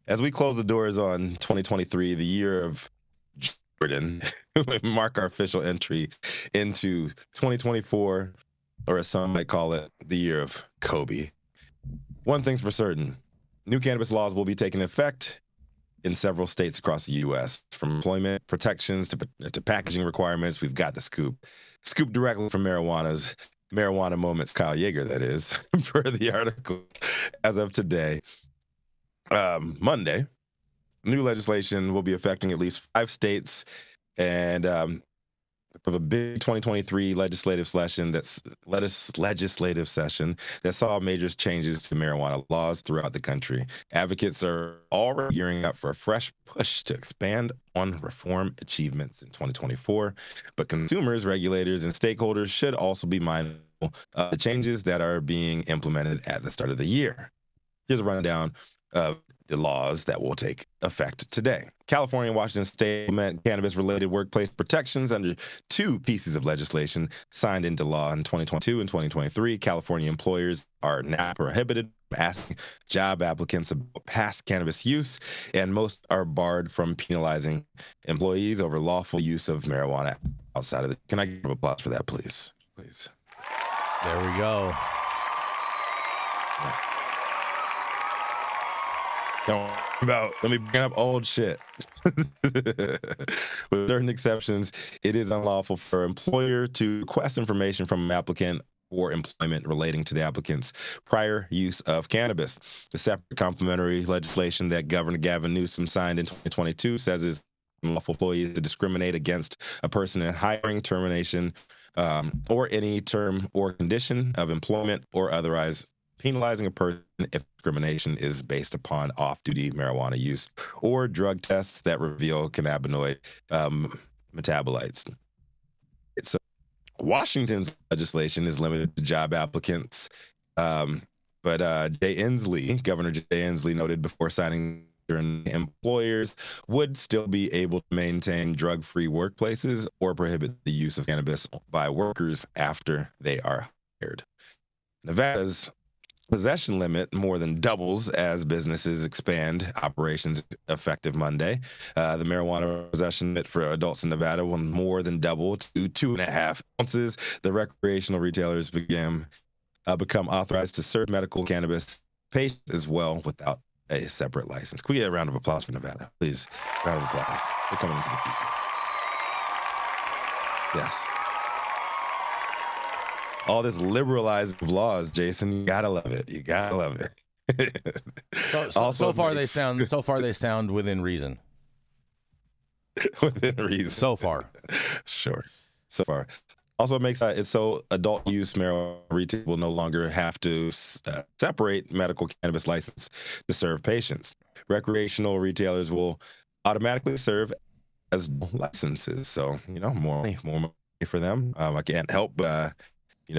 As we close the doors on 2023, the year of Jordan, we mark our official entry into 2024, or as some might call it, the year of Kobe. One thing's for certain: new cannabis laws will be taking effect in several states across the U.S. From employment protections to packaging requirements. We've got the scoop. Scoop directly from Marijuana Moments, Kyle Yeager, that is, for the article. As of today, Monday, new legislation will be affecting at least 5 states, and of a big 2023 legislative session that saw major changes to marijuana laws throughout the country. Advocates are already gearing up for a fresh push to expand on reform achievements in 2024, but consumers, regulators, and stakeholders should also be mindful of the changes that are being implemented at the start of the year. Here's a rundown of the laws that will take effect today. California and Washington State implement cannabis-related workplace protections under 2 pieces of legislation signed into law in 2022 and 2023. California employers are now prohibited from asking job applicants about past cannabis use, and most are barred from penalizing employees over lawful use of marijuana outside of the. Can I give applause for that, please? Please. There we go. Yes. Let me bring up old shit. With certain exceptions, it is unlawful for an employer to request information from an applicant or employment relating to the applicant's prior use of cannabis. The separate complementary legislation that Governor Gavin Newsom signed in 2022 says it's unlawful for employees to discriminate against a person in hiring, termination, or any term or condition of employment, or otherwise penalizing a person if discrimination is based upon off-duty marijuana use or drug tests that reveal cannabinoid metabolites. So Washington's legislation is limited to job applicants, but Governor Jay Inslee noted before signing employers would still be able to maintain drug-free workplaces or prohibit the use of cannabis by workers after they are hired. Nevada's possession limit more than doubles as businesses expand operations effective Monday. The marijuana possession limit for adults in Nevada will more than double to 2.5 ounces. The recreational retailers become authorized to serve medical cannabis patients as well without a separate license. Can we get a round of applause for Nevada, please? Round of applause. They're coming into the future. Yes. All this liberalizing of laws, Jason, you gotta love it. You gotta love it. So far they sound within reason. Within reason. So far. Sure. So far. Also, it makes it so adult use marijuana retail will no longer have to separate medical cannabis license to serve patients. Recreational retailers will automatically serve as licenses. So, more money for them. I can't help but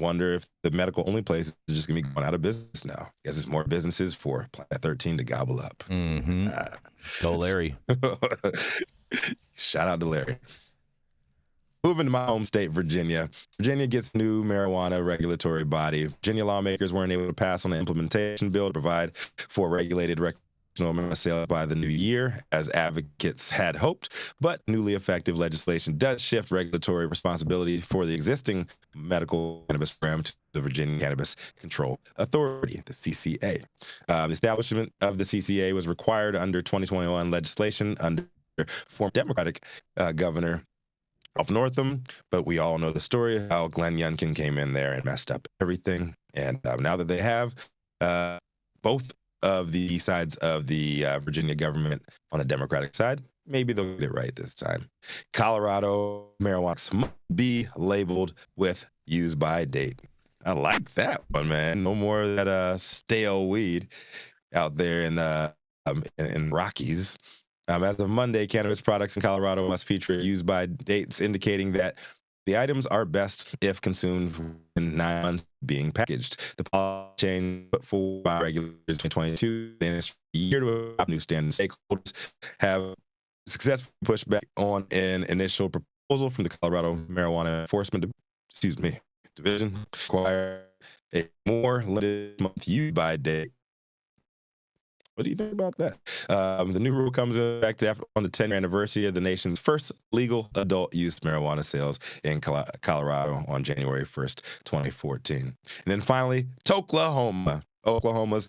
wonder if the medical only place is just gonna be going out of business now. I guess it's more businesses for Planet 13 to gobble up. Mm-hmm. Go Larry. Shout out to Larry. Moving to my home state, Virginia. Virginia gets new marijuana regulatory body. Virginia lawmakers weren't able to pass on the implementation bill to provide for regulated recreational marijuana sales by the new year, as advocates had hoped. But newly effective legislation does shift regulatory responsibility for the existing medical cannabis program to the Virginia Cannabis Control Authority, the CCA. The establishment of the CCA was required under 2021 legislation under former Democratic governor of Northam, but we all know the story how Glenn Youngkin came in there and messed up everything. And now that they have both of the sides of the Virginia government on the Democratic side, maybe they'll get it right this time. Colorado marijuana must be labeled with use by date. I like that one, man. No more of that stale weed out there in Rockies. As of Monday, cannabis products in Colorado must feature use by dates indicating that the items are best if consumed in 9 months being packaged. The policy change put forward by regulators in 2022 and year to adopt new standards. Stakeholders have successfully pushed back on an initial proposal from the Colorado Marijuana Enforcement Division require a more limited month use by date What do you think about that? The new rule comes into effect on the 10th anniversary of the nation's first legal adult use marijuana sales in Colorado on January 1st, 2014. And then finally, Oklahoma. Oklahoma's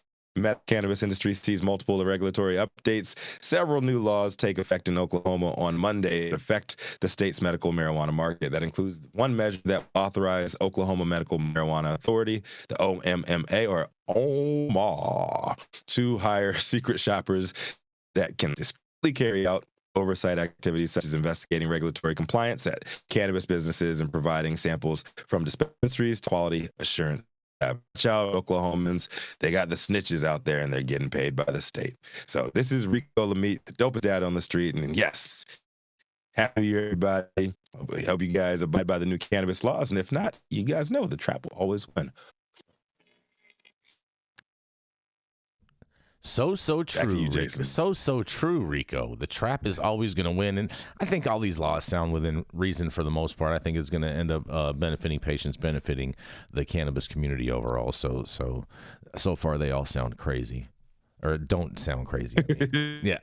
cannabis industry sees multiple regulatory updates. Several new laws take effect in Oklahoma on Monday that affect the state's medical marijuana market. That includes one measure that authorized Oklahoma Medical Marijuana Authority, the OMMA or OMA, to hire secret shoppers that can discreetly carry out oversight activities such as investigating regulatory compliance at cannabis businesses and providing samples from dispensaries to quality assurance. Watch out, Oklahomans. They got the snitches out there and they're getting paid by the state. So this is Rico Lamite, the dopest dad on the street. And yes, happy New Year, everybody. I hope you guys abide by the new cannabis laws. And if not, you guys know the trap will always win. So true, you, Rico. So true, Rico. The trap is always going to win, and I think all these laws sound within reason for the most part. I think it's going to end up benefiting patients, benefiting the cannabis community overall. So far, they all sound crazy, or don't sound crazy to me. Yeah.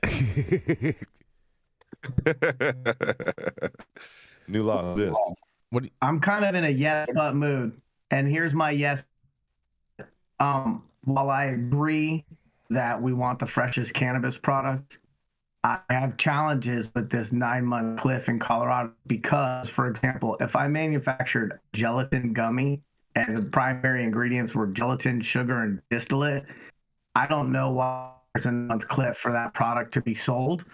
New law. This. I'm kind of in a yes but mood, and here's my yes. While I agree that we want the freshest cannabis product, I have challenges with this 9-month cliff in Colorado because, for example, if I manufactured gelatin gummy and the primary ingredients were gelatin, sugar, and distillate, I don't know why there's a month cliff for that product to be sold.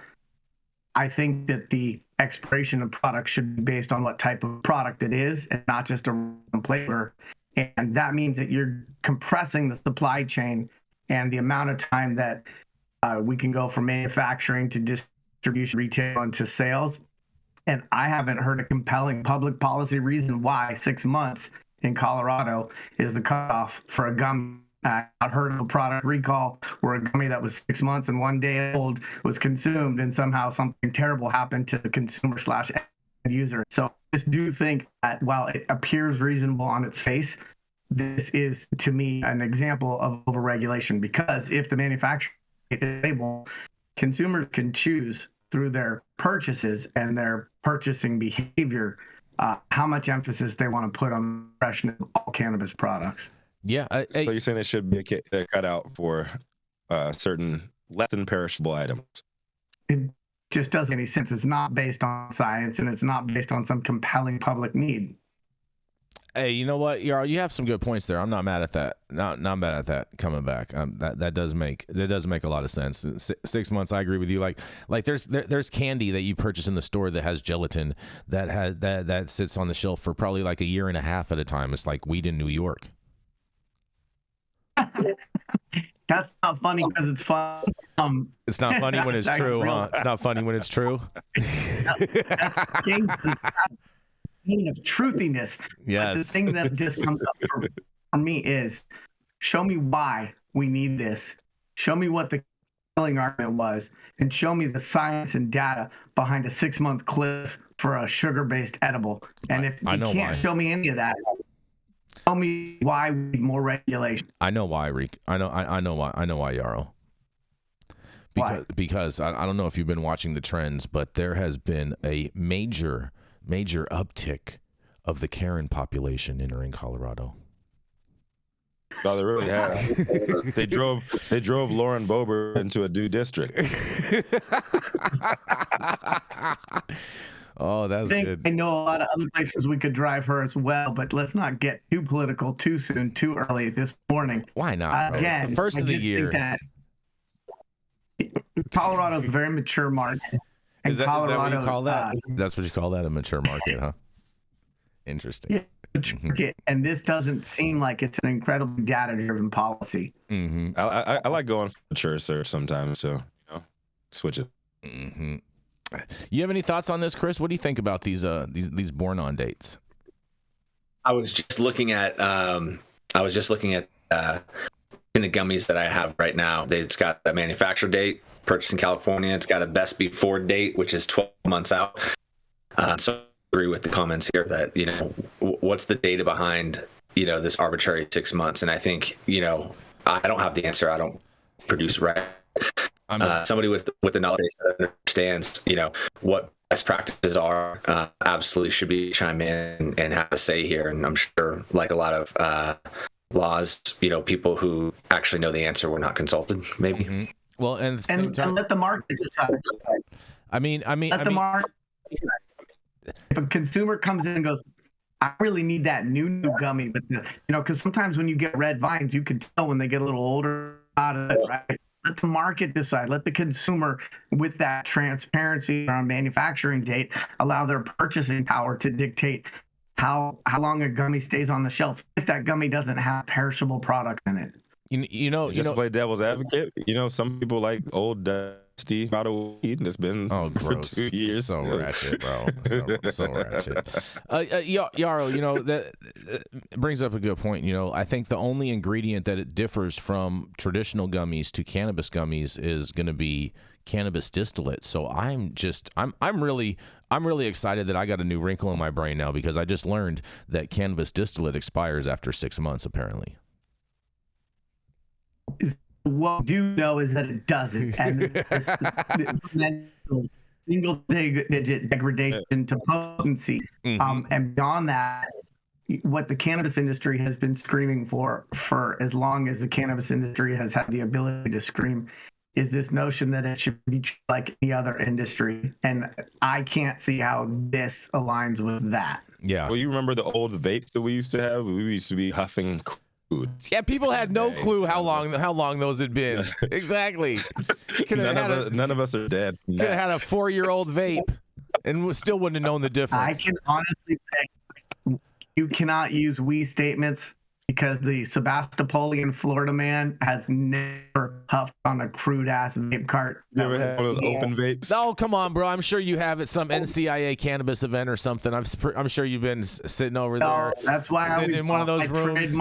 I think that the expiration of product should be based on what type of product it is and not just a flavor. And that means that you're compressing the supply chain and the amount of time that we can go from manufacturing to distribution, retail, and to sales. And I haven't heard a compelling public policy reason why 6 months in Colorado is the cutoff for a gummy. I've heard of a product recall where a gummy that was 6 months and 1 day old was consumed, and somehow something terrible happened to the consumer / end user. So I just do think that while it appears reasonable on its face, this is, to me, an example of overregulation, because if the manufacturer is able, consumers can choose through their purchases and their purchasing behavior how much emphasis they want to put on the freshness of all cannabis products. Yeah. So you're saying there should be a cutout for certain less than perishable items? It just doesn't make any sense. It's not based on science, and it's not based on some compelling public need. Hey, you know what, Yarl? You have some good points there. I'm not mad at that. Not mad at that coming back. That does make a lot of sense. 6 months, I agree with you. Like there's candy that you purchase in the store that has gelatin that sits on the shelf for probably like a year and a half at a time. It's like weed in New York. That's not funny because it's fun. It's not funny when it's true, huh? It's not funny when it's true. That's of truthiness. Yes. But the thing that just comes up for me is, show me why we need this. Show me what the killing argument was, and show me the science and data behind a 6-month cliff for a sugar-based edible. And if you can't show me any of that, tell me why we need more regulation. I know why, Rick. I know why, Yarrow. Because I don't know if you've been watching the trends, but there has been a major uptick of the Karen population entering Colorado. No, they really have. They drove Lauren Boebert into a new district. Oh, that's good. I know a lot of other places we could drive her as well, but let's not get too political too soon, too early this morning. Why not? Again, it's the first of the year. Colorado is a very mature market. Is that what you call that? That's what you call that, a mature market, huh? Interesting. Yeah, mature market, and this doesn't seem like it's an incredibly data-driven policy. Mm-hmm. I like going for mature search sometimes, so switch it. Mm-hmm. You have any thoughts on this, Chris? What do you think about these born on dates? I was just looking at the gummies that I have right now. It's got a manufacturer date, purchased in California. It's got a best before date, which is 12 months out. So I agree with the comments here that, what's the data behind, this arbitrary 6 months? And I think, I don't have the answer. I don't produce right. somebody with the knowledge that understands, what best practices are, absolutely should be chime in and have a say here. And I'm sure, like a lot of laws, people who actually know the answer were not consulted, maybe. Mm-hmm. Well, and let the market decide. The market. If a consumer comes in and goes, I really need that new gummy, but because sometimes when you get red vines, you can tell when they get a little older out of it, right? Let the market decide. Let the consumer, with that transparency around manufacturing date, allow their purchasing power to dictate how long a gummy stays on the shelf if that gummy doesn't have perishable products in it. Just to play devil's advocate, some people like old dusty bottle of weed that's been for 2 years. So ratchet, bro. So ratchet. Yarrow, that brings up a good point. I think the only ingredient that it differs from traditional gummies to cannabis gummies is going to be cannabis distillate. So I'm really excited that I got a new wrinkle in my brain now, because I just learned that cannabis distillate expires after 6 months, apparently. What we do know is that it doesn't, and there's single-digit degradation to potency. Mm-hmm. And beyond that, what the cannabis industry has been screaming for as long as the cannabis industry has had the ability to scream, is this notion that it should be like any other industry. And I can't see how this aligns with that. Yeah. Well, you remember the old vapes that we used to have? We used to be huffing. Yeah, people had no clue how long those had been. Exactly. None of us are dead. Could have had a 4-year-old vape and still wouldn't have known the difference. I can honestly say you cannot use we statements, because the Sebastopolian Florida man has never huffed on a crude ass vape cart. You ever had one of those open vapes? Oh, come on, bro. I'm sure you have at some NCIA cannabis event or something. I'm sure you've been sitting over there. That's why I in one of those rooms.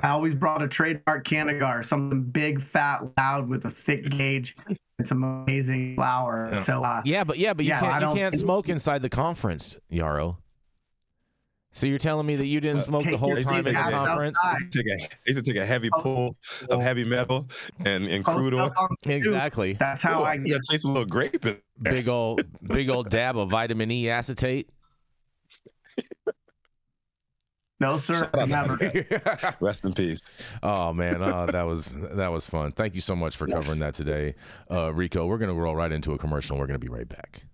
I always brought a trademark Canagar, something big, fat, loud with a thick gauge. It's an amazing flower. Yeah. So but you can't smoke inside the conference, Yarrow. So you're telling me that you didn't smoke the whole time at the conference? They used to take a heavy pull of heavy metal and crude oil. Exactly. That's how I get. Taste a little grape in there. Big old dab of vitamin E acetate. No, sir, never. Rest in peace. Oh man, that was fun. Thank you so much for covering that today, Rico. We're gonna roll right into a commercial. We're gonna be right back.